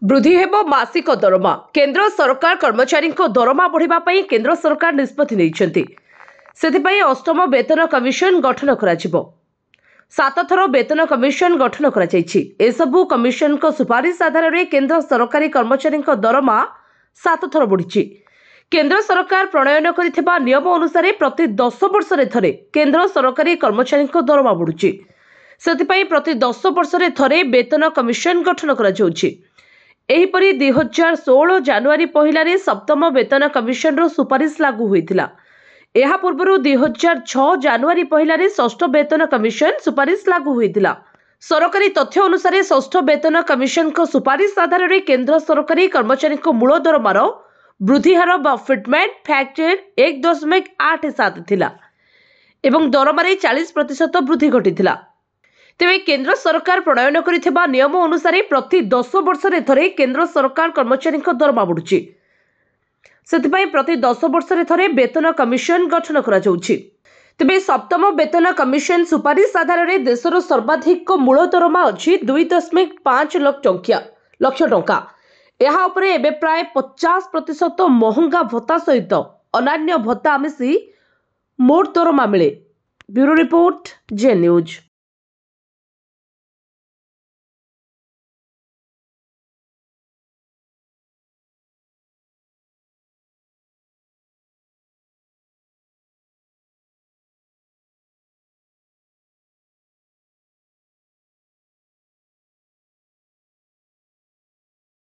वृद्धि हेबो मासिक दरमा। केंद्र सरकार कर्मचारी दरमा बढ़िबा पई केंद्र सरकार निष्पत्ति नेइछन्ति। सेथिपई अष्टम वेतन कमिशन गठन कराजिबो। 7 थर वेतन कमिशन गठन करा जायछि। एसबु कमिशन को सुपारिश आधार रे केंद्र सरकारी कर्मचारी दरमा 7 थर बढ़िछि। केंद्र सरकार प्रणयन करिथिबा नियम अनुसार प्रति 10 वर्ष रे थरे केंद्र सरकारी कर्मचारी दरमा बढ़ुछि। सेथिपई प्रति 10 वर्ष रे थरे वेतन कमिशन गठन करा जाउछि। एहीपरि 2016 जानुआरी पहिलारे सप्तम वेतन कमिशन रो सुपारिश लागू होइथिला। एहा पूर्वरु 2006 जानुआरी पहिलारे षष्ठ वेतन कमिशन सुपारिश लागू होइथिला। सरकारी तथ्य अनुसार षष्ठ वेतन कमिशन को सुपारिश आधार रे केंद्र सरकारी कर्मचारी को मूल दरमार वृद्धि हार बा फिटमेंट फैक्टर 1.87 थिला एवं दरमारे 40% वृद्धि घटिथिला। तेबे केंद्र सरकार प्रणयन करिथिबा नियम अनुसार प्रति 10 वर्ष रे थरे केंद्र सरकार कर्मचारी दरमा बढ़ुछि। सेथिपई प्रति 10 वर्ष रे थरे वेतन कमिशन गठन करा जाउछि। तेबे सप्तम वेतन कमिशन सुपारिश आधार रे देशर सर्वाधिक मूल दरमा अछि 2.5 लक्ष टंका। एहा उपरे एबे प्राय 50% महंगा भत्ता सहित अन्य भत्ता मिसी मोट दरमा मिले। ब्यूरो रिपोर्ट जे न्यूज।